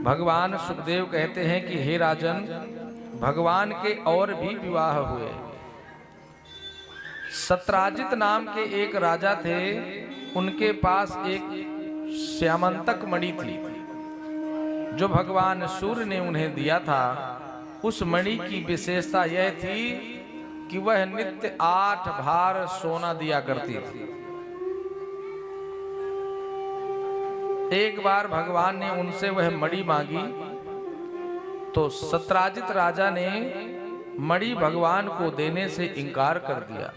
भगवान सुखदेव कहते हैं कि हे राजन, भगवान के और भी विवाह हुए। सत्राजित नाम के एक राजा थे, उनके पास एक श्यामंतक मणि थी जो भगवान सूर्य ने उन्हें दिया था। उस मणि की विशेषता यह थी कि वह नित्य 8 भार सोना दिया करती थी। एक बार भगवान ने उनसे वह मणि मांगी तो सत्राजित राजा ने मणि भगवान को देने से इनकार कर दिया।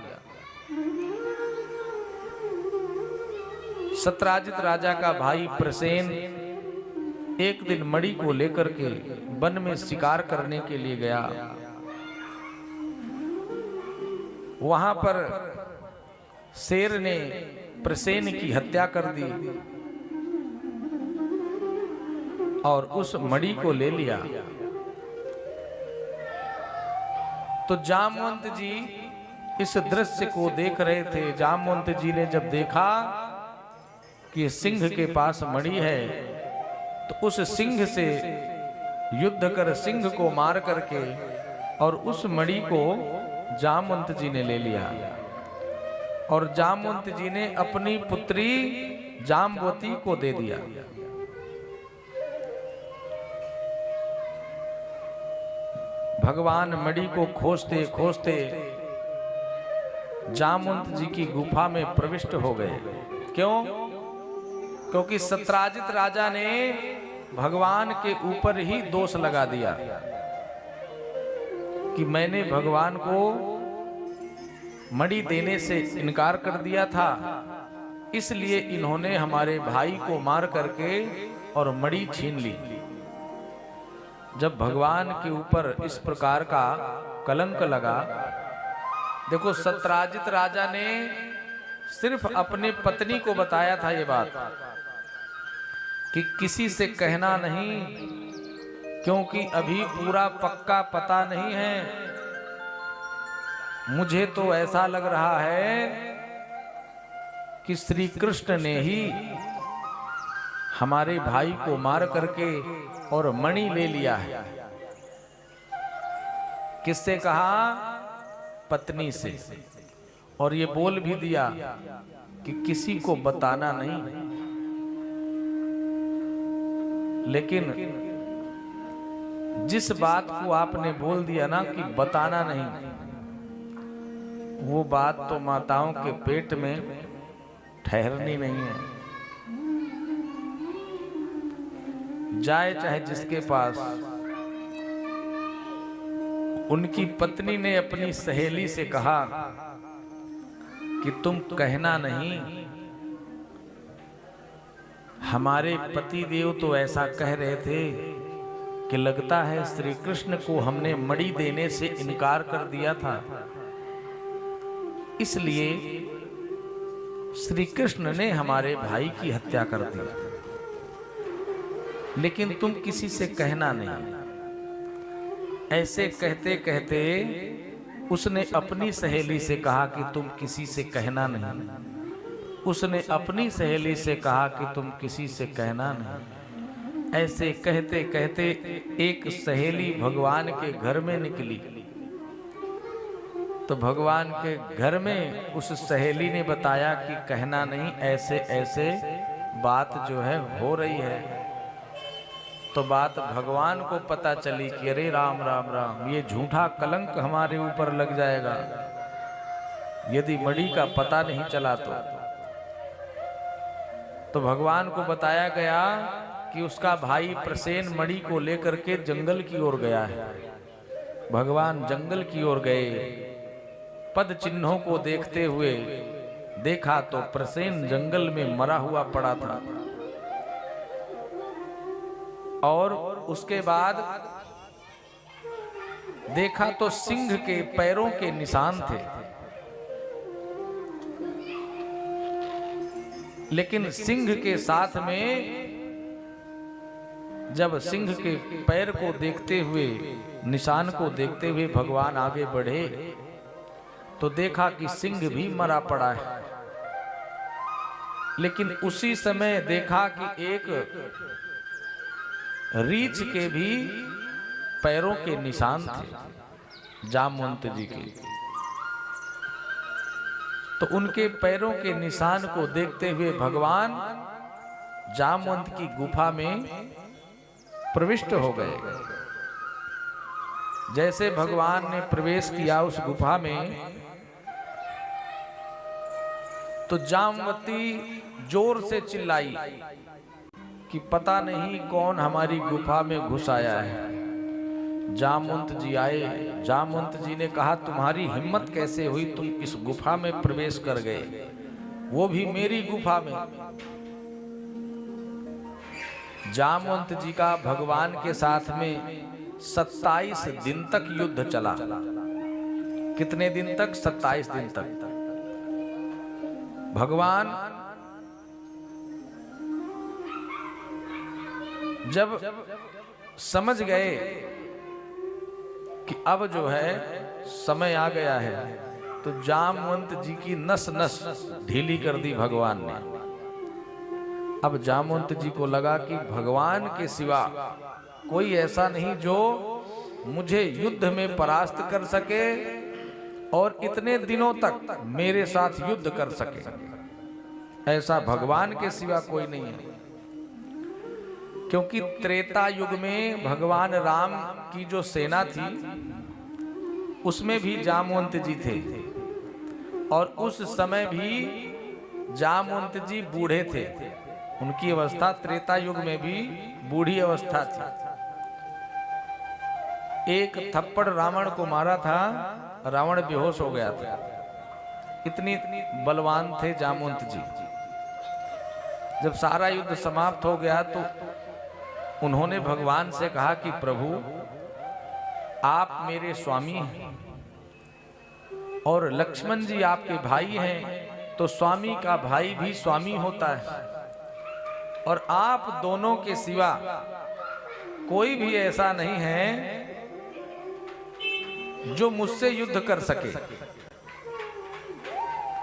सत्राजित राजा का भाई प्रसेन एक दिन मणि को लेकर के वन में शिकार करने के लिए गया। वहां पर शेर ने प्रसेन की हत्या कर दी और उस मणि को ले लिया। तो जामवंत जी इस दृश्य को देख रहे थे। जामवंत जी ने जब देखा कि सिंह के पास मणि है तो उस सिंह से युद्ध कर सिंह को मार करके और उस मणि को जामवंत जी ने ले लिया। और जामवंत जी ने अपनी पुत्री जाम्बवती को दे दिया। भगवान मणि को खोजते खोजते जामवंत जी की गुफा में प्रविष्ट हो गए। क्यों? क्योंकि सत्राजित राजा ने भगवान के ऊपर ही दोष लगा दिया कि मैंने भगवान को मणि देने से इनकार कर दिया था, इसलिए इन्होंने हमारे भाई को मार करके और मणि छीन ली। जब भगवान के ऊपर इस प्रकार का कलंक लगा, देखो सत्राजित राजा ने सिर्फ अपने पत्नी को बताया था ये बात कि किसी से कहना नहीं, क्योंकि अभी पूरा पक्का पता नहीं है। मुझे तो ऐसा लग रहा है कि श्री कृष्ण ने ही हमारे भाई को मार करके और मणि ले लिया है। किससे कहा? पत्नी से। और ये बोल भी दिया कि किसी को बताना नहीं। लेकिन जिस बात को आपने बोल दिया ना कि बताना नहीं, वो बात तो माताओं के पेट में ठहरनी नहीं है। जाए चाहे जिसके पास। उनकी पत्नी ने अपनी सहेली से कहा कि तुम कहना नहीं, हमारे पति देव तो ऐसा कह रहे थे कि लगता है श्री कृष्ण को हमने मणि देने से इनकार कर दिया था, इसलिए श्री कृष्ण ने हमारे भाई की हत्या कर दी। लेकिन तुम किसी से कहना नहीं। ऐसे कहते कहते उसने अपनी सहेली से कहा कि तुम किसी से कहना नहीं। उसने अपनी सहेली से कहा कि तुम किसी से कहना नहीं। ऐसे कहते कहते एक सहेली भगवान के घर में निकली। तो भगवान के घर में उस सहेली ने बताया कि कहना नहीं, ऐसे ऐसे बात जो है हो रही है। तो बात भगवान को पता चली कि अरे राम राम राम, ये झूठा कलंक हमारे ऊपर लग जाएगा यदि मणि का पता नहीं चला। तो भगवान को बताया गया कि उसका भाई प्रसेन मणि को लेकर के जंगल की ओर गया है। भगवान जंगल की ओर गए, पद चिन्हों को देखते हुए देखा तो प्रसेन जंगल में मरा हुआ पड़ा था। और उसके बाद देखा तो सिंह के पैरों के निशान थे। लेकिन सिंह के साथ में जब सिंह के पैर को देखते हुए, निशान को देखते हुए भगवान आगे बढ़े तो देखा कि सिंह भी मरा पड़ा है। लेकिन उसी समय देखा कि एक रीछ के भी पैरों के निशान थे जामवंत जी के। तो उनके पैरों के निशान को देखते हुए भगवान जामवंत की गुफा में प्रविष्ट हो गए। जैसे भगवान ने प्रवेश किया उस गुफा में, तो जामवती जोर से चिल्लाई कि पता नहीं कौन हमारी गुफा में घुस आया है। जामवंत जी आए। जामवंत जी ने कहा, तुम्हारी हिम्मत कैसे हुई, तुम इस गुफा में प्रवेश कर गए, वो भी मेरी गुफा में। जामवंत जी का भगवान के साथ में 27 दिन तक युद्ध चला। कितने दिन तक? 27 दिन तक। भगवान जब समझ गए कि अब जो है समय आ गया है, तो जामवंत जी की नस नस ढीली कर दी भगवान ने। अब जामवंत जी को लगा कि भगवान के सिवा कोई ऐसा नहीं जो मुझे युद्ध में परास्त कर सके और इतने दिनों तक मेरे साथ युद्ध कर सके। ऐसा भगवान के सिवा कोई नहीं है। क्योंकि त्रेता युग में भगवान राम की जो सेना थी उसमें भी जामवंत जी थे, और उस समय भी जामवंत जी बूढ़े थे। उनकी अवस्था त्रेता युग में भी बूढ़ी अवस्था थी। एक थप्पड़ रावण को मारा था, रावण बेहोश हो गया था। इतनी बलवान थे जामवंत जी। जब सारा युद्ध समाप्त हो गया तो उन्होंने भगवान से कहा कि प्रभु, आप मेरे स्वामी हैं और लक्ष्मण जी आपके भाई हैं, तो स्वामी का भाई भी स्वामी होता है, और आप दोनों के सिवा कोई भी ऐसा नहीं है जो मुझसे युद्ध कर सके।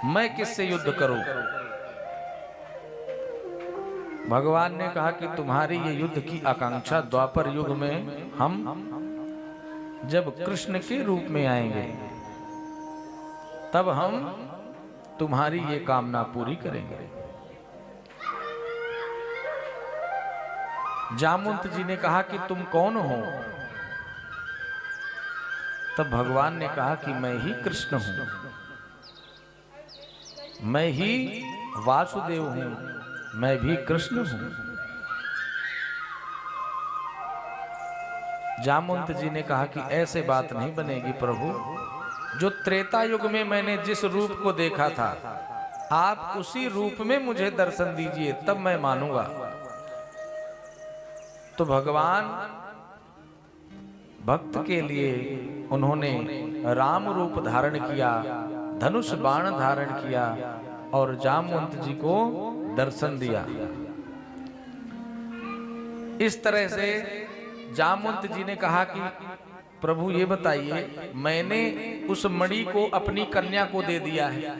मैं किससे युद्ध करूं? भगवान ने कहा कि तुम्हारी ये युद्ध की आकांक्षा द्वापर युग में हम जब कृष्ण के रूप में आएंगे तब हम तुम्हारी ये कामना पूरी करेंगे। जामवंत जी ने कहा कि तुम कौन हो? तब भगवान ने कहा कि मैं ही कृष्ण हूं, मैं ही वासुदेव हूं, मैं भी कृष्ण हूं। जामवंत जी ने कहा कि ऐसे बात नहीं बनेगी प्रभु, जो त्रेता युग में मैंने जिस रूप को देखा था, आप उसी रूप में मुझे दर्शन दीजिए, तब मैं मानूंगा। तो भगवान भक्त के लिए उन्होंने राम रूप धारण किया, धनुष बाण धारण किया और जामवंत जी को दर्शन दिया। इस तरह से जामवंत जी ने कहा कि प्रभु ये बताइए, मैंने उस मणि को अपनी कन्या को दे दिया है,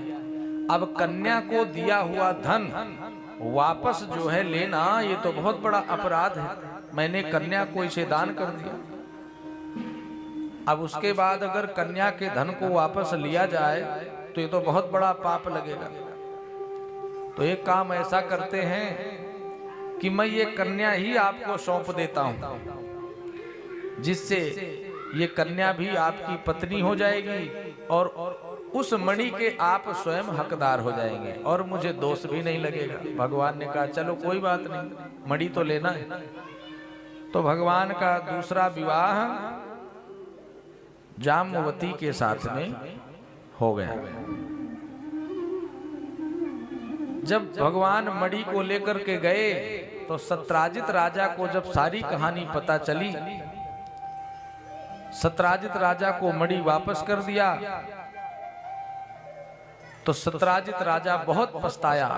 अब कन्या को दिया हुआ धन वापस जो है लेना, ये तो बहुत बड़ा अपराध है। मैंने कन्या को इसे दान कर दिया, अब उसके बाद अगर कन्या के धन को वापस लिया जाए तो ये तो बहुत बड़ा पाप लगेगा। तो एक काम ऐसा करते हैं कि मैं ये कन्या ही आपको सौंप देता हूं, जिससे ये कन्या भी आपकी पत्नी हो जाएगी और उस मणि के आप स्वयं हकदार हो जाएंगे और मुझे दोष भी नहीं लगेगा। भगवान ने कहा चलो कोई बात नहीं, मणि तो लेना है। तो भगवान का दूसरा विवाह जामवती के साथ में हो गया। जब भगवान मणि को लेकर के गए तो सत्राजित राजा को जब सारी कहानी पता चली, सत्राजित राजा को मणि वापस कर दिया। तो सत्राजित राजा बहुत पछताया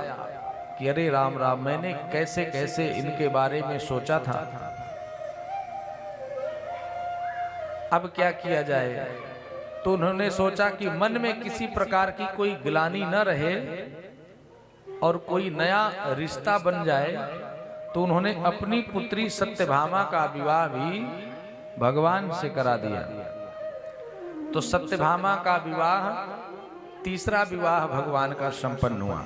कि अरे राम राम, मैंने कैसे कैसे इनके बारे में सोचा था, अब क्या किया जाए। तो उन्होंने सोचा कि मन में किसी प्रकार की कोई गिलानी न रहे और कोई नया रिश्ता बन जाए। तो उन्होंने अपनी पुत्री सत्यभामा का विवाह भी भगवान से करा दिया। तो सत्यभामा का विवाह, तीसरा विवाह भगवान का संपन्न हुआ।